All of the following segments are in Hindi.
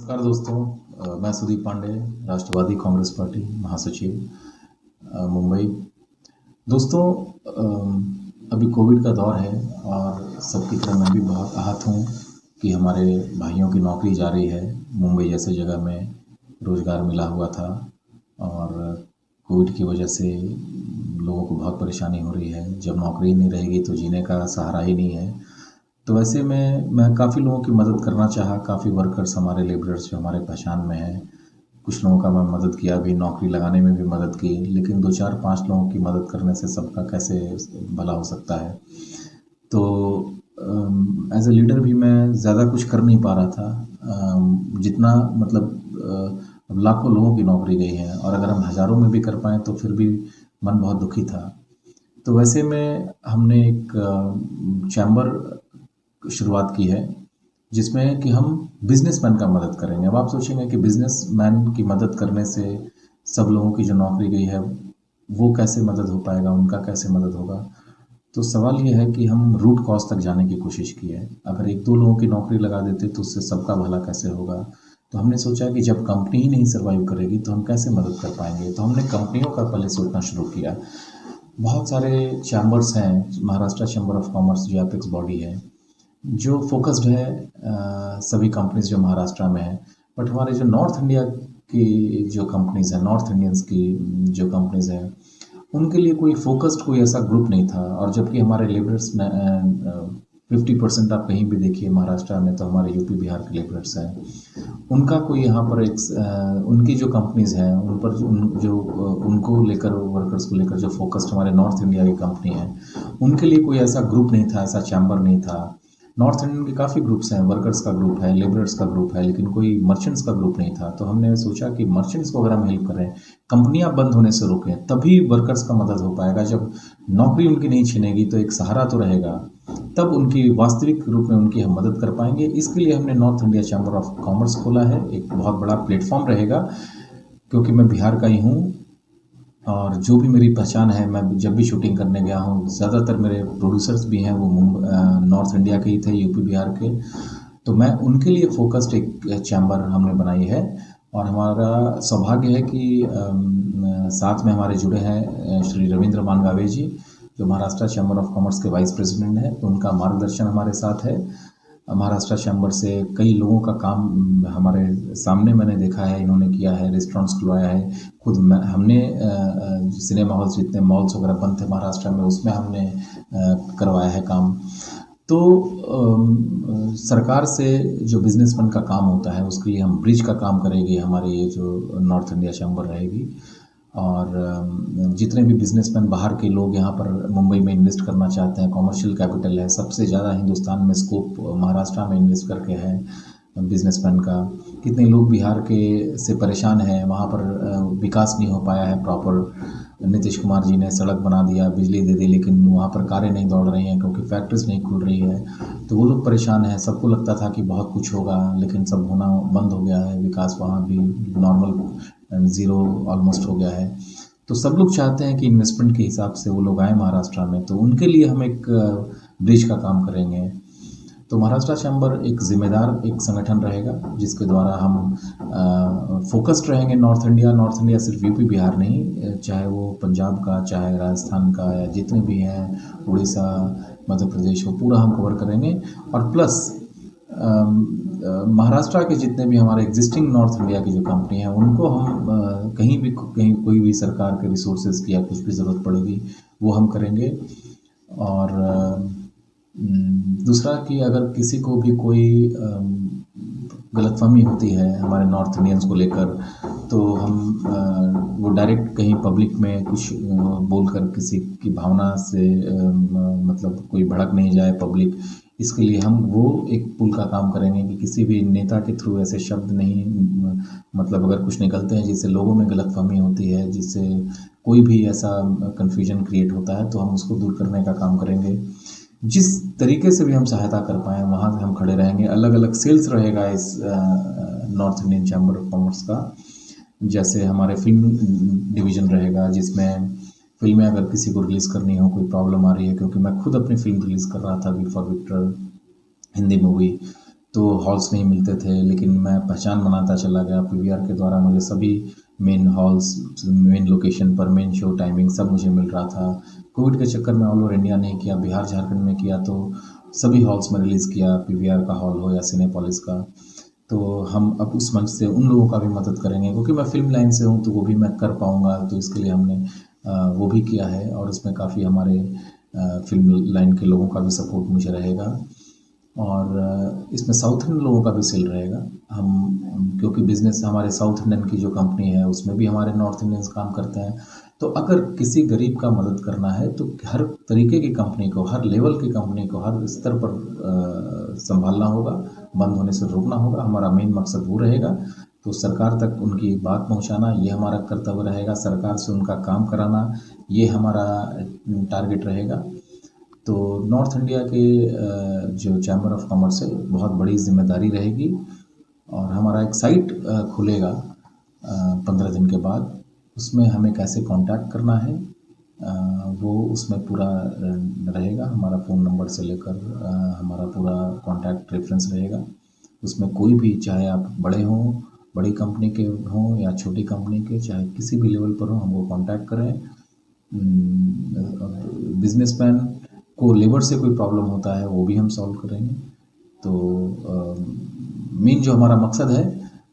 नमस्कार दोस्तों। मैं सुदीप पांडे, राष्ट्रवादी कांग्रेस पार्टी महासचिव, मुंबई। दोस्तों, अभी कोविड का दौर है और सबकी तरह मैं भी बहुत आहत हूँ कि हमारे भाइयों की नौकरी जा रही है। मुंबई जैसे जगह में रोज़गार मिला हुआ था और कोविड की वजह से लोगों को बहुत परेशानी हो रही है। जब नौकरी नहीं रहेगी तो जीने का सहारा ही नहीं है। तो वैसे में मैं काफ़ी लोगों की मदद करना चाहा। काफ़ी वर्कर्स, हमारे लेबरर्स जो हमारे पहचान में हैं, कुछ लोगों का मैं मदद किया भी, नौकरी लगाने में भी मदद की। लेकिन 2 4 5 लोगों की मदद करने से सबका कैसे भला हो सकता है। तो एज ए लीडर भी मैं ज़्यादा कुछ कर नहीं पा रहा था। जितना मतलब लाखों लोगों की नौकरी गई है और अगर हम हज़ारों में भी कर पाएँ तो फिर भी मन बहुत दुखी था। तो वैसे में हमने एक चैम्बर शुरुआत की है जिसमें कि हम बिजनेसमैन का मदद करेंगे। अब आप सोचेंगे कि बिजनेसमैन की मदद करने से सब लोगों की जो नौकरी गई है वो कैसे मदद हो पाएगा, उनका कैसे मदद होगा। तो सवाल ये है कि हम रूट कॉज तक जाने की कोशिश की है। अगर 1 2 लोगों की नौकरी लगा देते तो उससे सबका भला कैसे होगा। तो हमने सोचा कि जब कंपनी ही नहीं सर्वाइव करेगी तो हम कैसे मदद कर पाएंगे। तो हमने कंपनियों का पहले सोचना शुरू किया। बहुत सारे चैम्बर्स हैं, महाराष्ट्र चैम्बर ऑफ कॉमर्स जो एपेक्स बॉडी है, जो फोकस्ड है सभी कंपनीज जो महाराष्ट्र में है। बट हमारे जो नॉर्थ इंडिया की जो कंपनीज हैं, नॉर्थ इंडियंस की जो कंपनीज हैं, उनके लिए कोई फोकस्ड कोई ऐसा ग्रुप नहीं था। और जबकि हमारे लेबरर्स 50% आप कहीं भी देखिए महाराष्ट्र में तो हमारे यूपी बिहार के लेबरर्स हैं। उनका कोई यहाँ पर एक उनकी जो कंपनीज हैं उन पर उनको लेकर, वर्कर्स को लेकर जो फोकस्ड हमारे नॉर्थ इंडिया की कंपनी है, उनके लिए कोई ऐसा ग्रुप नहीं था, ऐसा चैम्बर नहीं था। नॉर्थ इंडियन के काफ़ी ग्रुप्स हैं, वर्कर्स का ग्रुप है, लेबरर्स का ग्रुप है, लेकिन कोई मर्चेंट्स का ग्रुप नहीं था। तो हमने सोचा कि मर्चेंट्स को अगर हम हेल्प करें, कंपनियां बंद होने से रोकें, तभी वर्कर्स का मदद हो पाएगा। जब नौकरी उनकी नहीं छीनेगी तो एक सहारा तो रहेगा, तब उनकी वास्तविक रूप में उनकी हम मदद कर पाएंगे। इसके लिए हमने north India chamber of commerce खोला है। एक बहुत बड़ा प्लेटफॉर्म रहेगा, क्योंकि मैं बिहार का ही हूँ और जो भी मेरी पहचान है, मैं जब भी शूटिंग करने गया हूँ, ज़्यादातर मेरे प्रोड्यूसर्स भी हैं वो नॉर्थ इंडिया के ही थे, यूपी बिहार के। तो मैं उनके लिए फोकस्ड एक चैम्बर हमने बनाई है। और हमारा सौभाग्य है कि साथ में हमारे जुड़े हैं श्री रविंद्र मानगावे जी, जो महाराष्ट्र चैम्बर ऑफ कॉमर्स के वाइस प्रेसिडेंट हैं। तो उनका मार्गदर्शन हमारे साथ है। महाराष्ट्र चैम्बर से कई लोगों का काम हमारे सामने मैंने देखा है, इन्होंने किया है, रेस्टोरेंट्स खुलवाया है। खुद हमने सिनेमा हॉल्स, जितने मॉल्स वगैरह बंद थे महाराष्ट्र में, उसमें हमने करवाया है काम। तो सरकार से जो बिजनेसमैन का काम होता है उसके लिए हम ब्रिज का काम करेंगे, हमारी ये जो नॉर्थ इंडिया चैम्बर रहेगी। और जितने भी बिजनेसमैन बाहर के लोग यहाँ पर मुंबई में इन्वेस्ट करना चाहते हैं, कॉमर्शियल कैपिटल है, सबसे ज़्यादा हिंदुस्तान में स्कोप महाराष्ट्र में इन्वेस्ट करके है बिजनेसमैन का। कितने लोग बिहार के से परेशान हैं, वहाँ पर विकास नहीं हो पाया है प्रॉपर। नीतीश कुमार जी ने सड़क बना दिया, बिजली दे दी, लेकिन वहाँ पर कारें नहीं दौड़ रही हैं क्योंकि फैक्ट्रीज नहीं खुल रही है। तो वो लोग परेशान हैं। सबको लगता था कि बहुत कुछ होगा, लेकिन सब होना बंद हो गया है। विकास वहाँ भी नॉर्मल ज़ीरो ऑलमोस्ट हो गया है। तो सब लोग चाहते हैं कि इन्वेस्टमेंट के हिसाब से वो लोग आए महाराष्ट्र में। तो उनके लिए हम एक ब्रिज का काम करेंगे। तो महाराष्ट्र चैम्बर एक जिम्मेदार एक संगठन रहेगा जिसके द्वारा हम फोकस्ड रहेंगे नॉर्थ इंडिया सिर्फ यूपी बिहार नहीं, चाहे वो पंजाब का, चाहे राजस्थान का, या जितने भी हैं, उड़ीसा, मध्य प्रदेश, वो पूरा हम कवर करेंगे। और प्लस महाराष्ट्र के जितने भी हमारे एग्जिस्टिंग नॉर्थ इंडिया की जो कंपनी है, उनको हम कहीं कोई भी सरकार के रिसोर्सेज की या कुछ भी ज़रूरत पड़ेगी वो हम करेंगे। और दूसरा कि अगर किसी को भी कोई गलतफहमी होती है हमारे नॉर्थ इंडियंस को लेकर, तो हम वो डायरेक्ट कहीं पब्लिक में कुछ बोलकर किसी की भावना से मतलब कोई भड़क नहीं जाए पब्लिक। इसके लिए हम वो एक पुल का काम करेंगे कि किसी भी नेता के थ्रू ऐसे शब्द नहीं, मतलब अगर कुछ निकलते हैं जिससे लोगों में गलतफहमी होती है, जिससे कोई भी ऐसा कन्फ्यूजन क्रिएट होता है, तो हम उसको दूर करने का काम करेंगे। जिस तरीके से भी हम सहायता कर पाएँ वहाँ से हम खड़े रहेंगे। अलग अलग सेल्स रहेगा इस north Indian chamber of commerce का। जैसे हमारे फिल्म डिवीज़न रहेगा, जिसमें फिल्में अगर किसी को रिलीज़ करनी हो, कोई प्रॉब्लम आ रही है, क्योंकि मैं खुद अपनी फिल्म रिलीज़ कर रहा था V for Victor, Hindi movie. तो हॉल्स नहीं मिलते थे, लेकिन मैं पहचान बनाता चला गया। पीवीआर के द्वारा मुझे सभी मेन हॉल्स, मेन लोकेशन पर मेन शो टाइमिंग सब मुझे मिल रहा था। कोविड के चक्कर में ऑल ओवर इंडिया नहीं किया, बिहार झारखंड में किया, तो सभी हॉल्स में रिलीज़ किया, पीवीआर का हॉल हो या सिनेपोलिस का। तो हम अब उस मंच से उन लोगों का भी मदद करेंगे, क्योंकि मैं फिल्म लाइन से हूँ तो वो भी मैं कर पाऊँगा, तो इसके लिए हमने वो भी किया है और इसमें काफ़ी हमारे फिल्म लाइन के लोगों का भी सपोर्ट मुझे रहेगा। और इसमें साउथ इंडियन लोगों का भी सेल रहेगा। हम क्योंकि बिज़नेस हमारे साउथ इंडियन की जो कंपनी है उसमें भी हमारे नॉर्थ इंडियंस काम करते हैं। तो अगर किसी गरीब का मदद करना है तो हर तरीके की कंपनी को, हर लेवल की कंपनी को, हर स्तर पर संभालना होगा, बंद होने से रोकना होगा। हमारा मेन मकसद वो रहेगा। तो सरकार तक उनकी बात पहुंचाना ये हमारा कर्तव्य रहेगा, सरकार से उनका काम कराना ये हमारा टारगेट रहेगा। तो नॉर्थ इंडिया के जो चैम्बर ऑफ कॉमर्स है, बहुत बड़ी जिम्मेदारी रहेगी और हमारा एक साइट खुलेगा 15 दिन के बाद। उसमें हमें कैसे कांटेक्ट करना है वो उसमें पूरा रहेगा। हमारा फ़ोन नंबर से लेकर हमारा पूरा कांटेक्ट रेफरेंस रहेगा। उसमें कोई भी, चाहे आप बड़े हों, बड़ी कंपनी के हों या छोटी कंपनी के, चाहे किसी भी लेवल पर हों, हमको कांटेक्ट करें। बिजनेसमैन को लेबर से कोई प्रॉब्लम होता है वो भी हम सॉल्व करेंगे। तो मेन जो हमारा मकसद है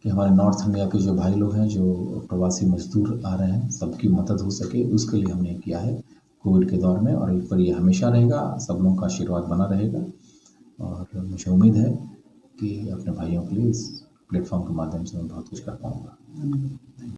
कि हमारे नॉर्थ इंडिया के जो भाई लोग हैं, जो प्रवासी मजदूर आ रहे हैं, सबकी मदद हो सके, उसके लिए हमने किया है कोविड के दौर में। और इन पर ये हमेशा रहेगा, सब लोगों का आशीर्वाद बना रहेगा। और मुझे उम्मीद है कि अपने भाइयों के लिए इस प्लेटफॉर्म के माध्यम से मैं बहुत कुछ कर पाऊँगा।